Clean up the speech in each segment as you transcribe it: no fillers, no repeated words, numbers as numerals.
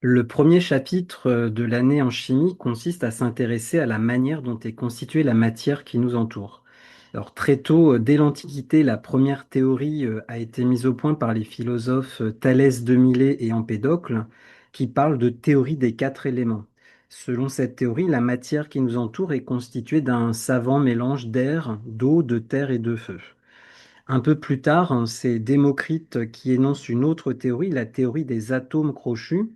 Le premier chapitre de l'année en chimie consiste à s'intéresser à la manière dont est constituée la matière qui nous entoure. Alors très tôt, dès l'Antiquité, la première théorie a été mise au point par les philosophes Thalès de Milet et Empédocle, qui parlent de théorie des quatre éléments. Selon cette théorie, la matière qui nous entoure est constituée d'un savant mélange d'air, d'eau, de terre et de feu. Un peu plus tard, hein, c'est Démocrite qui énonce une autre théorie, la théorie des atomes crochus.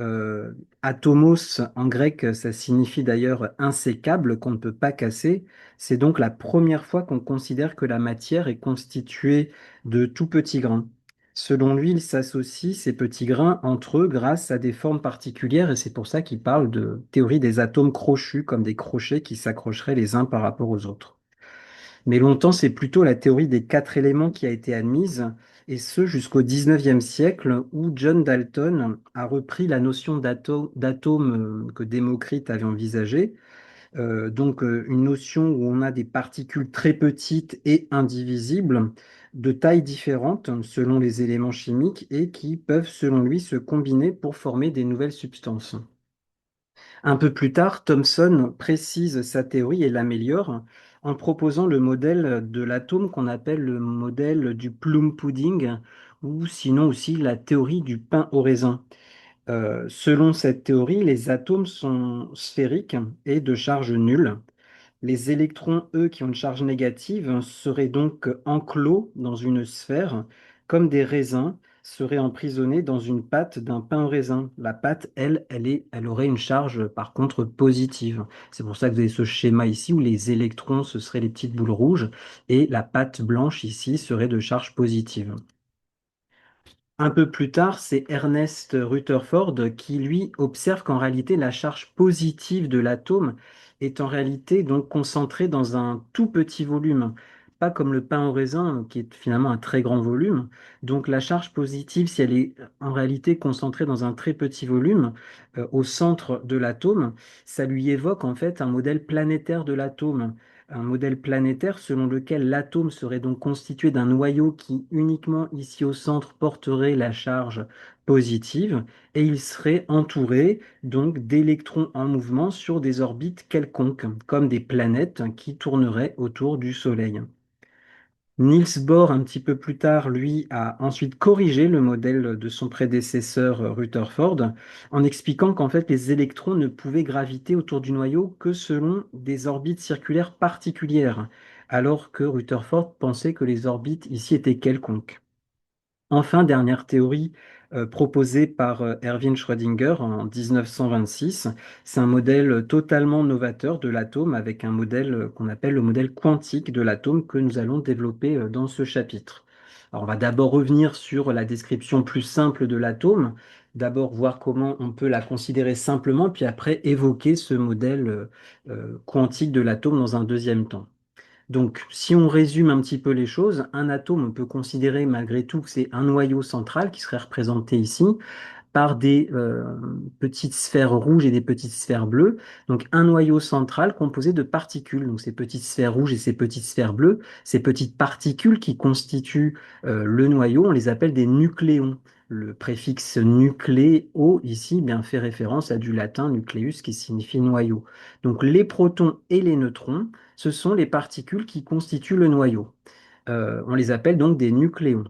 Euh, Atomos en grec, ça signifie d'ailleurs insécable, qu'on ne peut pas casser. C'est donc la première fois qu'on considère que la matière est constituée de tout petits grains. Selon lui, il s'associe ces petits grains entre eux grâce à des formes particulières et c'est pour ça qu'il parle de théorie des atomes crochus, comme des crochets qui s'accrocheraient les uns par rapport aux autres. Mais longtemps, c'est plutôt la théorie des quatre éléments qui a été admise, et ce jusqu'au XIXe siècle, où John Dalton a repris la notion d'atome que Démocrite avait envisagée, une notion où on a des particules très petites et indivisibles, de tailles différentes selon les éléments chimiques, et qui peuvent, selon lui, se combiner pour former des nouvelles substances. Un peu plus tard, Thomson précise sa théorie et l'améliore en proposant le modèle de l'atome qu'on appelle le modèle du plum pudding ou sinon aussi la théorie du pain au raisin. Selon cette théorie, les atomes sont sphériques et de charge nulle. Les électrons, eux, qui ont une charge négative, seraient donc enclos dans une sphère, comme des raisins seraient emprisonnés dans une pâte d'un pain au raisin. La pâte, elle aurait une charge, par contre, positive. C'est pour ça que vous avez ce schéma ici où les électrons, ce seraient les petites boules rouges, et la pâte blanche ici serait de charge positive. Un peu plus tard, c'est Ernest Rutherford qui, lui, observe qu'en réalité, la charge positive de l'atome est en réalité donc concentrée dans un tout petit volume, pas comme le pain au raisin qui est finalement un très grand volume. Donc la charge positive, si elle est en réalité concentrée dans un très petit volume au centre de l'atome, ça lui évoque en fait un modèle planétaire de l'atome. Un modèle planétaire selon lequel l'atome serait donc constitué d'un noyau qui uniquement ici au centre porterait la charge positive et il serait entouré donc d'électrons en mouvement sur des orbites quelconques, comme des planètes qui tourneraient autour du Soleil. Niels Bohr, un petit peu plus tard, lui, a ensuite corrigé le modèle de son prédécesseur Rutherford en expliquant qu'en fait les électrons ne pouvaient graviter autour du noyau que selon des orbites circulaires particulières, alors que Rutherford pensait que les orbites ici étaient quelconques. Enfin, dernière théorie proposée par Erwin Schrödinger en 1926, c'est un modèle totalement novateur de l'atome avec un modèle qu'on appelle le modèle quantique de l'atome que nous allons développer dans ce chapitre. Alors, on va d'abord revenir sur la description plus simple de l'atome, d'abord voir comment on peut la considérer simplement, puis après évoquer ce modèle quantique de l'atome dans un deuxième temps. Donc, si on résume un petit peu les choses, un atome, on peut considérer malgré tout que c'est un noyau central qui serait représenté ici par des petites sphères rouges et des petites sphères bleues. Donc, un noyau central composé de particules. Donc, ces petites sphères rouges et ces petites sphères bleues, ces petites particules qui constituent le noyau, on les appelle des nucléons. Le préfixe nucléo ici bien, fait référence à du latin nucleus qui signifie noyau. Donc les protons et les neutrons, ce sont les particules qui constituent le noyau. On les appelle donc des nucléons.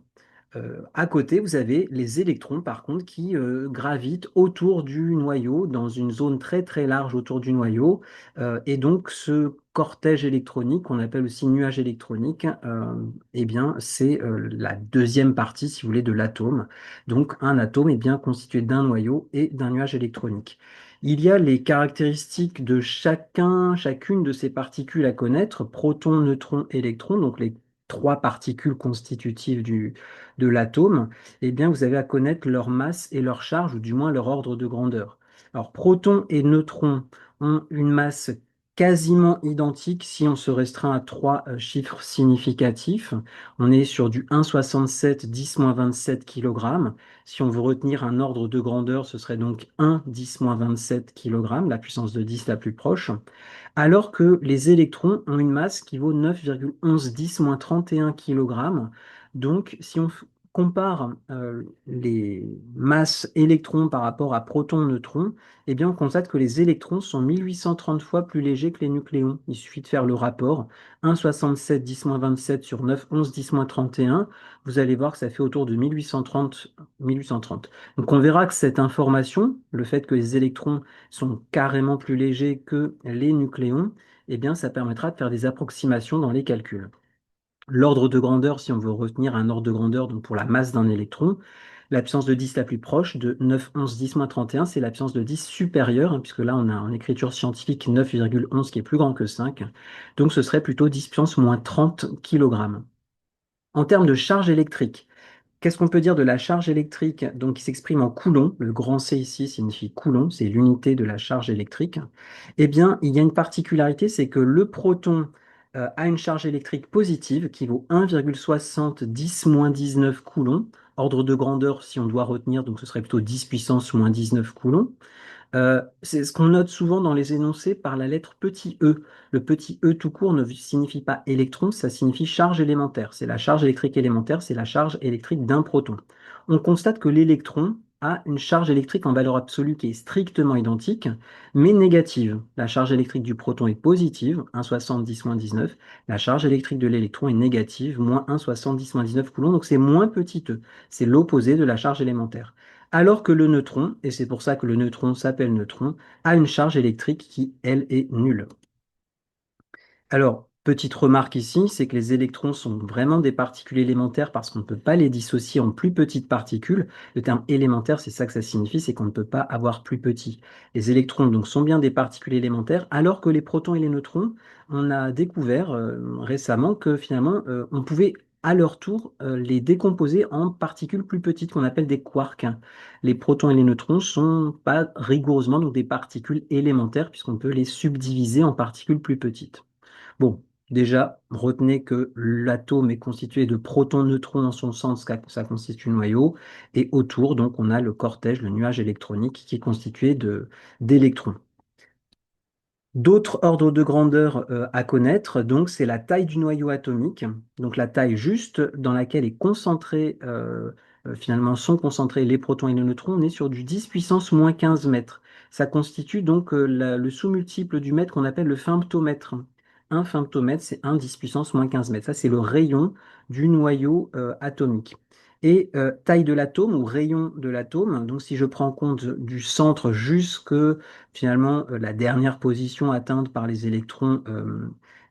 À côté, vous avez les électrons, par contre, qui gravitent autour du noyau, dans une zone très très large autour du noyau. Et donc, ce cortège électronique, qu'on appelle aussi nuage électronique, eh bien, c'est la deuxième partie, si vous voulez, de l'atome. Donc, un atome est bien constitué d'un noyau et d'un nuage électronique. Il y a les caractéristiques de chacune de ces particules à connaître, protons, neutrons, électrons, donc les trois particules constitutives de l'atome, eh bien, vous avez à connaître leur masse et leur charge, ou du moins leur ordre de grandeur. Alors, protons et neutrons ont une masse quasiment identique si on se restreint à trois chiffres significatifs. On est sur du 1,67 10-27 kg. Si on veut retenir un ordre de grandeur, ce serait donc 1 10-27 kg, la puissance de 10 la plus proche, alors que les électrons ont une masse qui vaut 9,11 10-31 kg. Donc, si on compare les masses électrons par rapport à protons-neutrons, eh bien, on constate que les électrons sont 1830 fois plus légers que les nucléons. Il suffit de faire le rapport 1,67 10-27 sur 9 11 10-31. Vous allez voir que ça fait autour de 1830, 1830. Donc, on verra que cette information, le fait que les électrons sont carrément plus légers que les nucléons, eh bien, ça permettra de faire des approximations dans les calculs. L'ordre de grandeur, si on veut retenir un ordre de grandeur donc pour la masse d'un électron, la puissance de 10 la plus proche, de 9, 11, 10 moins 31, c'est la puissance de 10 supérieure, hein, puisque là on a en écriture scientifique 9,11 qui est plus grand que 5. Donc ce serait plutôt 10 puissance moins 30 kg. En termes de charge électrique, qu'est-ce qu'on peut dire de la charge électrique donc, qui s'exprime en coulomb? Le grand C ici signifie coulomb, c'est l'unité de la charge électrique. Eh bien, il y a une particularité, c'est que le proton a une charge électrique positive qui vaut 1,70-19 coulombs. Ordre de grandeur, si on doit retenir, donc ce serait plutôt 10 puissance moins 19 coulombs. C'est ce qu'on note souvent dans les énoncés par la lettre petit e. Le petit e tout court ne signifie pas électron, ça signifie charge élémentaire. C'est la charge électrique élémentaire, c'est la charge électrique d'un proton. On constate que l'électron a une charge électrique en valeur absolue qui est strictement identique, mais négative. La charge électrique du proton est positive, 1,70-19. La charge électrique de l'électron est négative, moins 1,70-19 coulombs, donc c'est moins petit e. C'est l'opposé de la charge élémentaire. Alors que le neutron, et c'est pour ça que le neutron s'appelle neutron, a une charge électrique qui, elle, est nulle. Alors, petite remarque ici, c'est que les électrons sont vraiment des particules élémentaires parce qu'on ne peut pas les dissocier en plus petites particules. Le terme élémentaire, c'est ça que ça signifie, c'est qu'on ne peut pas avoir plus petit. Les électrons, donc, sont bien des particules élémentaires, alors que les protons et les neutrons, on a découvert récemment que finalement, on pouvait à leur tour les décomposer en particules plus petites qu'on appelle des quarks. Les protons et les neutrons sont pas rigoureusement donc des particules élémentaires puisqu'on peut les subdiviser en particules plus petites. Bon, déjà, retenez que l'atome est constitué de protons, neutrons dans son centre, ça constitue le noyau, et autour, donc, on a le cortège, le nuage électronique, qui est constitué d'électrons. D'autres ordres de grandeur à connaître, donc c'est la taille du noyau atomique, donc la taille juste dans laquelle est concentré, finalement sont concentrés les protons et les neutrons, on est sur du 10 puissance moins 15 mètres. Ça constitue donc le sous-multiple du mètre qu'on appelle le femtomètre. Un femtomètre, c'est 1 10 puissance moins 15 mètres. Ça, c'est le rayon du noyau atomique. Et taille de l'atome ou rayon de l'atome, donc si je prends en compte du centre jusque finalement la dernière position atteinte par les électrons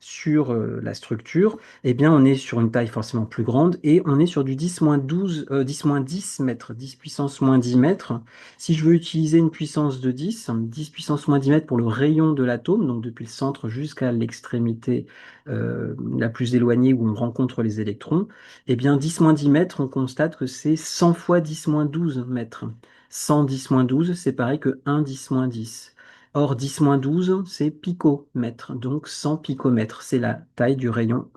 sur la structure, eh bien on est sur une taille forcément plus grande et on est sur du 10-12, 10-10 mètres, 10 puissance moins 10 mètres. Si je veux utiliser une puissance de 10, 10 puissance moins 10 mètres pour le rayon de l'atome, donc depuis le centre jusqu'à l'extrémité la plus éloignée où on rencontre les électrons, eh bien 10-10 mètres, on constate que c'est 100 fois 10-12 mètres. 110-12, c'est pareil que 1 10-10. Or, 10-12, c'est picomètre, donc 100 picomètres. C'est la taille du rayon,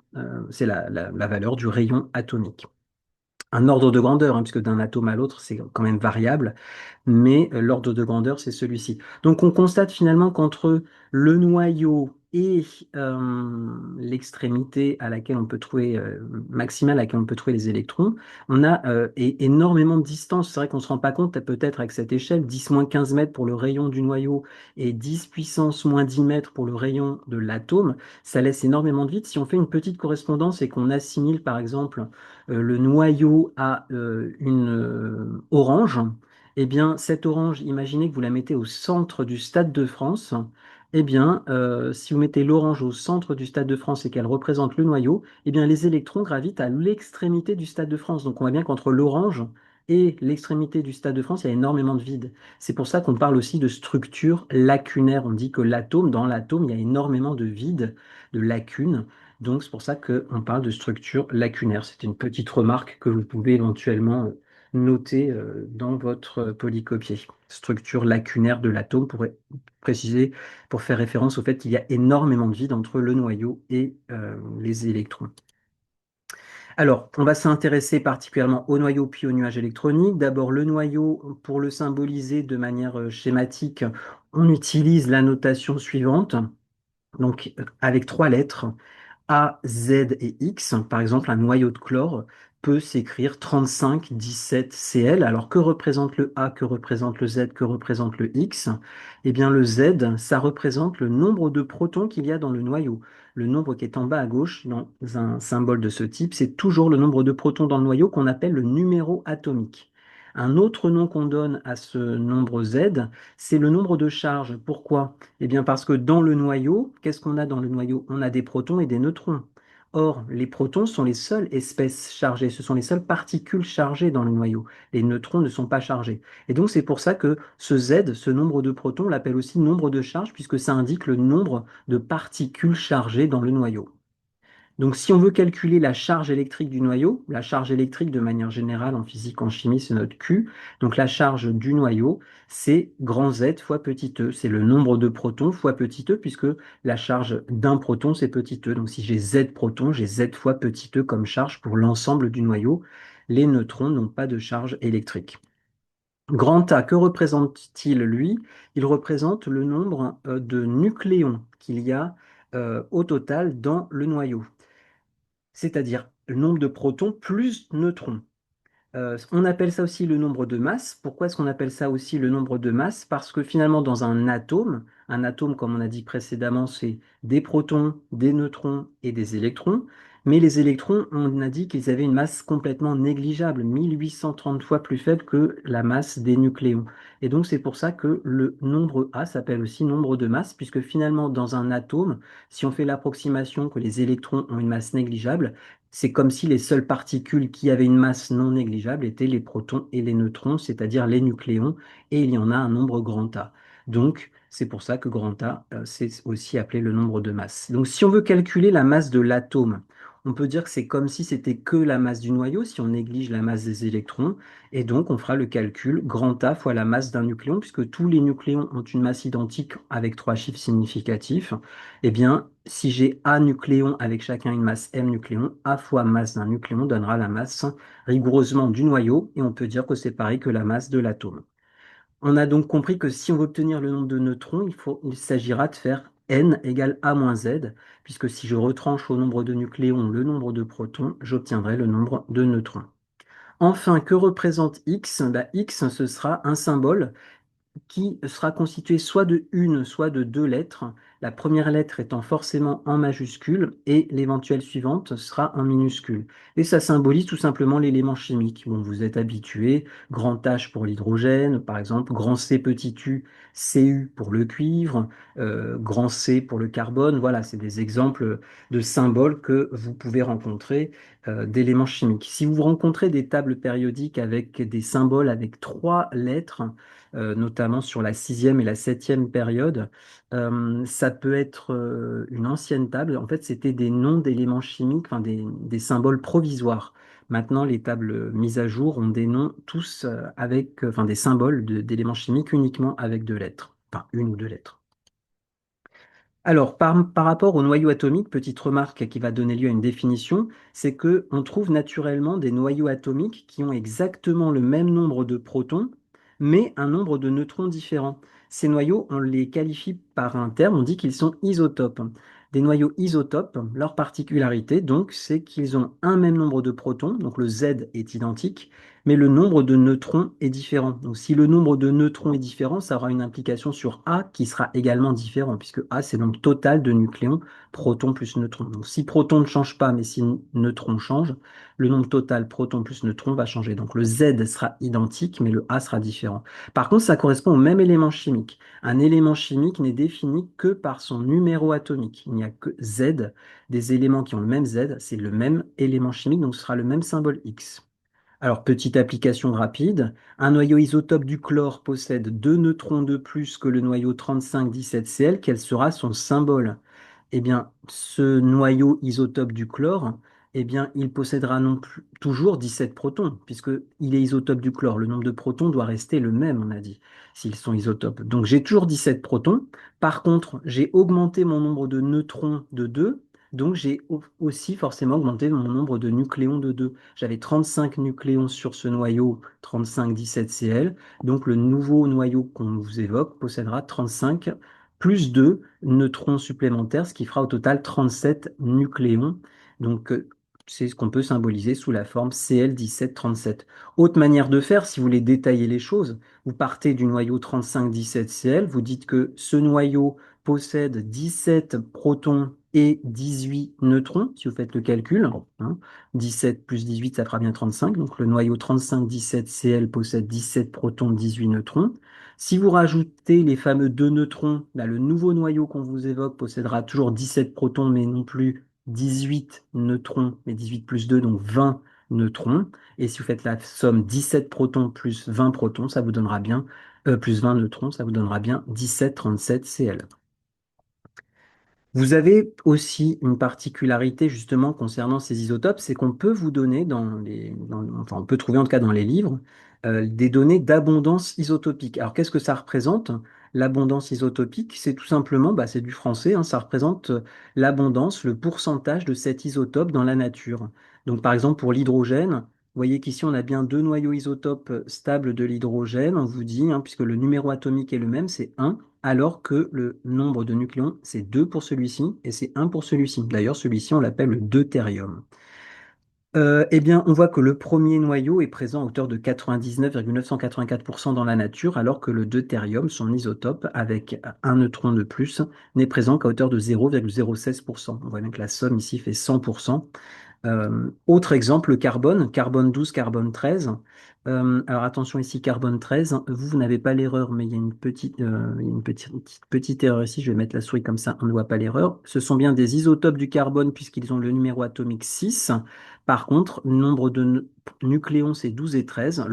c'est la valeur du rayon atomique. Un ordre de grandeur, hein, puisque d'un atome à l'autre, c'est quand même variable, mais l'ordre de grandeur, c'est celui-ci. Donc on constate finalement qu'entre le noyau et l'extrémité à laquelle on peut trouver, maximale à laquelle on peut trouver les électrons, on a énormément de distance. C'est vrai qu'on ne se rend pas compte, peut-être avec cette échelle, 10-15 mètres pour le rayon du noyau et 10 puissance moins 10 mètres pour le rayon de l'atome, ça laisse énormément de vide. Si on fait une petite correspondance et qu'on assimile par exemple le noyau à une orange, eh bien, cette orange, imaginez que vous la mettez au centre du Stade de France. Eh bien, si vous mettez l'orange au centre du Stade de France et qu'elle représente le noyau, eh bien, les électrons gravitent à l'extrémité du Stade de France. Donc, on voit bien qu'entre l'orange et l'extrémité du Stade de France, il y a énormément de vide. C'est pour ça qu'on parle aussi de structure lacunaire. On dit que dans l'atome, il y a énormément de vide, de lacunes. Donc, c'est pour ça qu'on parle de structure lacunaire. C'est une petite remarque que vous pouvez éventuellement noter dans votre polycopier. Structure lacunaire de l'atome pour préciser, pour faire référence au fait qu'il y a énormément de vide entre le noyau et les électrons. Alors, on va s'intéresser particulièrement au noyau puis au nuage électronique. D'abord, le noyau, pour le symboliser de manière schématique, on utilise la notation suivante. Donc, avec trois lettres, A, Z et X, par exemple un noyau de chlore, peut s'écrire 3517Cl. Alors que représente le A, que représente le Z, que représente le X? Eh bien le Z, ça représente le nombre de protons qu'il y a dans le noyau. Le nombre qui est en bas à gauche dans un symbole de ce type, c'est toujours le nombre de protons dans le noyau qu'on appelle le numéro atomique. Un autre nom qu'on donne à ce nombre Z, c'est le nombre de charges. Pourquoi? Eh bien parce que dans le noyau, qu'est-ce qu'on a dans le noyau? On a des protons et des neutrons. Or, les protons sont les seules espèces chargées, ce sont les seules particules chargées dans le noyau. Les neutrons ne sont pas chargés. Et donc c'est pour ça que ce Z, ce nombre de protons, on l'appelle aussi nombre de charges, puisque ça indique le nombre de particules chargées dans le noyau. Donc, si on veut calculer la charge électrique du noyau, la charge électrique de manière générale en physique, en chimie, c'est notre Q. Donc, la charge du noyau, c'est grand Z fois petit e. C'est le nombre de protons fois petit e, puisque la charge d'un proton, c'est petit e. Donc, si j'ai Z protons, j'ai Z fois petit e comme charge pour l'ensemble du noyau. Les neutrons n'ont pas de charge électrique. Grand A, que représente-t-il, lui? Il représente le nombre de nucléons qu'il y a au total dans le noyau, c'est-à-dire le nombre de protons plus neutrons. On appelle ça aussi le nombre de masse. Pourquoi est-ce qu'on appelle ça aussi le nombre de masse? Parce que finalement, dans un atome, comme on a dit précédemment, c'est des protons, des neutrons et des électrons. Mais les électrons, on a dit qu'ils avaient une masse complètement négligeable, 1830 fois plus faible que la masse des nucléons. Et donc, c'est pour ça que le nombre A s'appelle aussi nombre de masse, puisque finalement, dans un atome, si on fait l'approximation que les électrons ont une masse négligeable, c'est comme si les seules particules qui avaient une masse non négligeable étaient les protons et les neutrons, c'est-à-dire les nucléons, et il y en a un nombre grand A. Donc, c'est pour ça que grand A, c'est aussi appelé le nombre de masse. Donc, si on veut calculer la masse de l'atome, on peut dire que c'est comme si c'était que la masse du noyau, si on néglige la masse des électrons, et donc on fera le calcul grand A fois la masse d'un nucléon, puisque tous les nucléons ont une masse identique avec trois chiffres significatifs. Eh bien, si j'ai A nucléons avec chacun une masse M nucléons, A fois masse d'un nucléon donnera la masse rigoureusement du noyau, et on peut dire que c'est pareil que la masse de l'atome. On a donc compris que si on veut obtenir le nombre de neutrons, il s'agira de faire N égale A moins Z, puisque si je retranche au nombre de nucléons le nombre de protons, j'obtiendrai le nombre de neutrons. Enfin, que représente X? Bah, X, ce sera un symbole qui sera constitué soit de une, soit de deux lettres, la première lettre étant forcément en majuscule et l'éventuelle suivante sera en minuscule. Et ça symbolise tout simplement l'élément chimique. Bon, vous êtes habitué, grand H pour l'hydrogène, par exemple, grand C petit u, Cu pour le cuivre, grand C pour le carbone. Voilà, c'est des exemples de symboles que vous pouvez rencontrer d'éléments chimiques. Si vous rencontrez des tables périodiques avec des symboles avec trois lettres, notamment sur la sixième et la septième période. Ça peut être une ancienne table. En fait, c'était des noms d'éléments chimiques, enfin des symboles provisoires. Maintenant, les tables mises à jour ont des noms tous avec, enfin des symboles d'éléments chimiques uniquement avec deux lettres, enfin une ou deux lettres. Alors, par rapport au noyau atomique, petite remarque qui va donner lieu à une définition, c'est que on trouve naturellement des noyaux atomiques qui ont exactement le même nombre de protons, mais un nombre de neutrons différent. Ces noyaux, on les qualifie par un terme, on dit qu'ils sont isotopes. Des noyaux isotopes, leur particularité, donc, c'est qu'ils ont un même nombre de protons, donc le Z est identique, mais le nombre de neutrons est différent. Donc, si le nombre de neutrons est différent, ça aura une implication sur A qui sera également différent, puisque A, c'est le nombre total de nucléons, protons plus neutrons. Donc, si proton ne change pas, mais si neutron change, le nombre total proton plus neutron va changer. Donc, le Z sera identique, mais le A sera différent. Par contre, ça correspond au même élément chimique. Un élément chimique n'est défini que par son numéro atomique. Il n'y a que Z, des éléments qui ont le même Z, c'est le même élément chimique, donc ce sera le même symbole X. Alors, petite application rapide, un noyau isotope du chlore possède deux neutrons de plus que le noyau 3517Cl. Quel sera son symbole? Eh bien, ce noyau isotope du chlore, eh bien, il possédera non plus toujours 17 protons, puisqu'il est isotope du chlore. Le nombre de protons doit rester le même, on a dit, s'ils sont isotopes. Donc, j'ai toujours 17 protons. Par contre, j'ai augmenté mon nombre de neutrons de 2, donc j'ai aussi forcément augmenté mon nombre de nucléons de 2. J'avais 35 nucléons sur ce noyau 3517Cl. Donc le nouveau noyau qu'on vous évoque possédera 35 plus 2 neutrons supplémentaires, ce qui fera au total 37 nucléons. Donc c'est ce qu'on peut symboliser sous la forme Cl1737. Autre manière de faire, si vous voulez détailler les choses, vous partez du noyau 3517Cl, vous dites que ce noyau possède 17 protons et 18 neutrons, si vous faites le calcul, hein. 17 plus 18, ça fera bien 35. Donc le noyau 3517Cl possède 17 protons, 18 neutrons. Si vous rajoutez les fameux deux neutrons, bah, le nouveau noyau qu'on vous évoque possédera toujours 17 protons, mais non plus 18 neutrons, mais 18 plus 2, donc 20 neutrons. Et si vous faites la somme 17 protons plus 20 protons, ça vous donnera bien, plus 20 neutrons, ça vous donnera bien 1737 Cl. Vous avez aussi une particularité justement concernant ces isotopes, c'est qu'on peut vous donner enfin on peut trouver en tout cas dans les livres, des données d'abondance isotopique. Alors qu'est-ce que ça représente? L'abondance isotopique, c'est tout simplement, bah, c'est du français, hein, ça représente l'abondance, le pourcentage de cet isotope dans la nature. Donc par exemple pour l'hydrogène, vous voyez qu'ici on a bien deux noyaux isotopes stables de l'hydrogène, on vous dit, hein, puisque le numéro atomique est le même, c'est 1 alors que le nombre de nucléons, c'est 2 pour celui-ci et c'est 1 pour celui-ci. D'ailleurs, celui-ci, on l'appelle le deutérium. Eh bien, on voit que le premier noyau est présent à hauteur de 99,984% dans la nature, alors que le deutérium, son isotope, avec un neutron de plus, n'est présent qu'à hauteur de 0,016%. On voit bien que la somme ici fait 100%. Autre exemple, le carbone, carbone 12, carbone 13. Alors attention ici, carbone 13, vous n'avez pas l'erreur, mais il y a une petite erreur ici. Je vais mettre la souris comme ça, on ne voit pas l'erreur. Ce sont bien des isotopes du carbone puisqu'ils ont le numéro atomique 6. Par contre, le nombre de nucléons, c'est 12 et 13.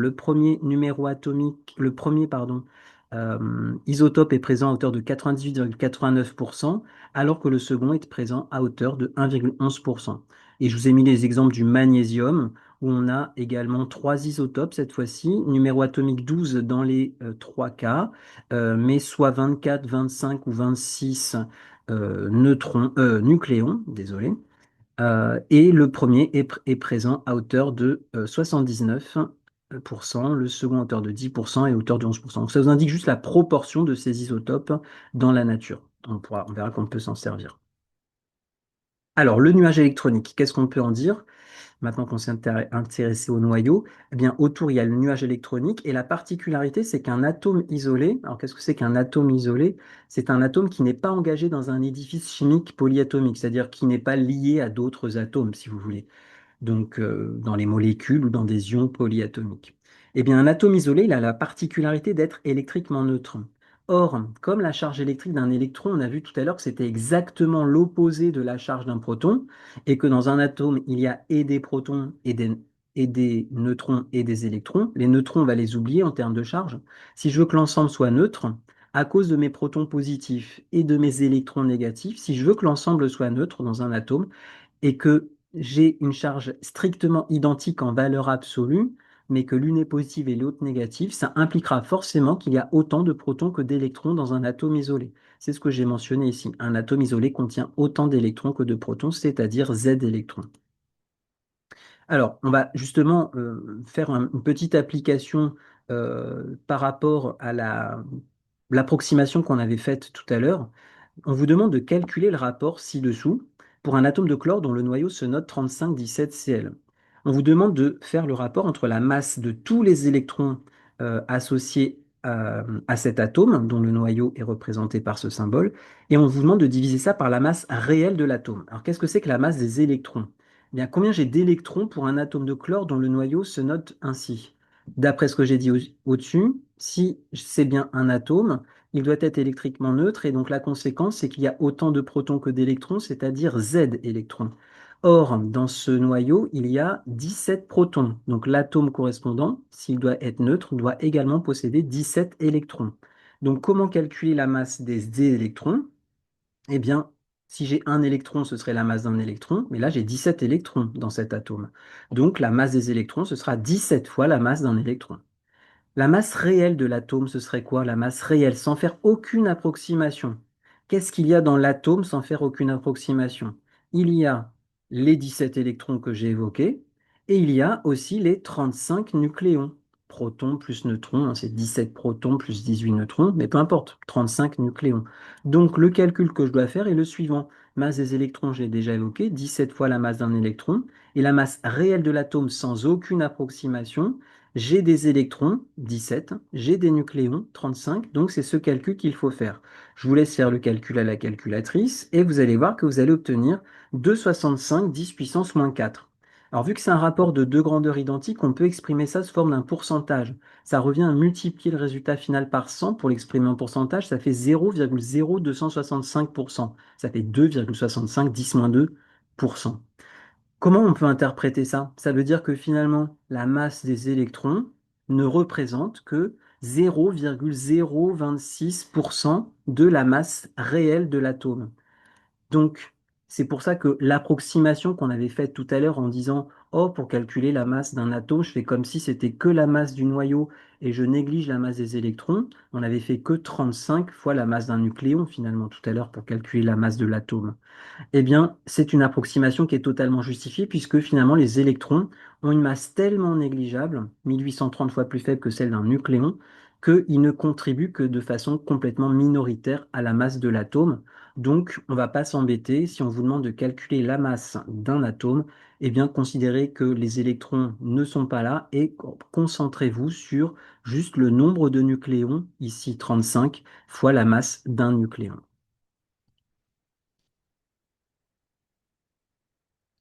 Isotope est présent à hauteur de 98,89%, alors que le second est présent à hauteur de 1,11%. Et je vous ai mis les exemples du magnésium, où on a également trois isotopes cette fois-ci, numéro atomique 12 dans les trois cas, mais soit 24, 25 ou 26 nucléons, désolé. Et le premier est présent à hauteur de 79%, le second à hauteur de 10% et à hauteur de 11%. Donc ça vous indique juste la proportion de ces isotopes dans la nature. On verra qu'on peut s'en servir. Alors, le nuage électronique, qu'est-ce qu'on peut en dire? Maintenant qu'on s'est intéressé au noyau, eh bien, autour, il y a le nuage électronique. Et la particularité, c'est qu'un atome isolé, alors qu'est-ce que c'est qu'un atome isolé? C'est un atome qui n'est pas engagé dans un édifice chimique polyatomique, c'est-à-dire qui n'est pas lié à d'autres atomes, si vous voulez, donc dans les molécules ou dans des ions polyatomiques. Eh bien, un atome isolé, il a la particularité d'être électriquement neutre. Or, comme la charge électrique d'un électron, on a vu tout à l'heure que c'était exactement l'opposé de la charge d'un proton, et que dans un atome, il y a et des protons et des neutrons et des électrons. Les neutrons, on va les oublier en termes de charge. Si je veux que l'ensemble soit neutre, à cause de mes protons positifs et de mes électrons négatifs, si je veux que l'ensemble soit neutre dans un atome, et que j'ai une charge strictement identique en valeur absolue, mais que l'une est positive et l'autre négative, ça impliquera forcément qu'il y a autant de protons que d'électrons dans un atome isolé. C'est ce que j'ai mentionné ici. Un atome isolé contient autant d'électrons que de protons, c'est-à-dire Z électrons. Alors, on va justement faire une petite application par rapport à l'approximation qu'on avait faite tout à l'heure. On vous demande de calculer le rapport ci-dessous pour un atome de chlore dont le noyau se note 3517Cl. On vous demande de faire le rapport entre la masse de tous les électrons associés à cet atome, dont le noyau est représenté par ce symbole, et on vous demande de diviser ça par la masse réelle de l'atome. Alors, qu'est-ce que c'est que la masse des électrons? Eh bien, combien j'ai d'électrons pour un atome de chlore dont le noyau se note ainsi? D'après ce que j'ai dit au-dessus, si c'est bien un atome, il doit être électriquement neutre et donc la conséquence, c'est qu'il y a autant de protons que d'électrons, c'est-à-dire Z électrons. Or, dans ce noyau, il y a 17 protons. Donc l'atome correspondant, s'il doit être neutre, doit également posséder 17 électrons. Donc comment calculer la masse des Z électrons? Eh bien, si j'ai un électron, ce serait la masse d'un électron, mais là j'ai 17 électrons dans cet atome. Donc la masse des électrons, ce sera 17 fois la masse d'un électron. La masse réelle de l'atome, ce serait quoi? La masse réelle, sans faire aucune approximation. Qu'est-ce qu'il y a dans l'atome sans faire aucune approximation? Il y a les 17 électrons que j'ai évoqués, et il y a aussi les 35 nucléons. Protons plus neutrons, hein, c'est 17 protons plus 18 neutrons, mais peu importe, 35 nucléons. Donc le calcul que je dois faire est le suivant. Masse des électrons, j'ai déjà évoqué, 17 fois la masse d'un électron. Et la masse réelle de l'atome sans aucune approximation, j'ai des électrons, 17, j'ai des nucléons, 35, donc c'est ce calcul qu'il faut faire. Je vous laisse faire le calcul à la calculatrice et vous allez voir que vous allez obtenir 2,65 10 puissance moins 4. Alors vu que c'est un rapport de deux grandeurs identiques, on peut exprimer ça sous forme d'un pourcentage. Ça revient à multiplier le résultat final par 100 pour l'exprimer en pourcentage, ça fait 0,0265%. Ça fait 2,65 10-2%. Comment on peut interpréter ça? Ça veut dire que finalement, la masse des électrons ne représente que 0,026% de la masse réelle de l'atome. Donc, c'est pour ça que l'approximation qu'on avait faite tout à l'heure en disant, oh, pour calculer la masse d'un atome, je fais comme si c'était que la masse du noyau et je néglige la masse des électrons. On avait fait que 35 fois la masse d'un nucléon finalement tout à l'heure pour calculer la masse de l'atome. Eh bien, c'est une approximation qui est totalement justifiée puisque finalement les électrons ont une masse tellement négligeable, 1830 fois plus faible que celle d'un nucléon, qu'ils ne contribuent que de façon complètement minoritaire à la masse de l'atome. Donc, on ne va pas s'embêter si on vous demande de calculer la masse d'un atome, eh bien, considérez que les électrons ne sont pas là et concentrez-vous sur juste le nombre de nucléons, ici 35, fois la masse d'un nucléon.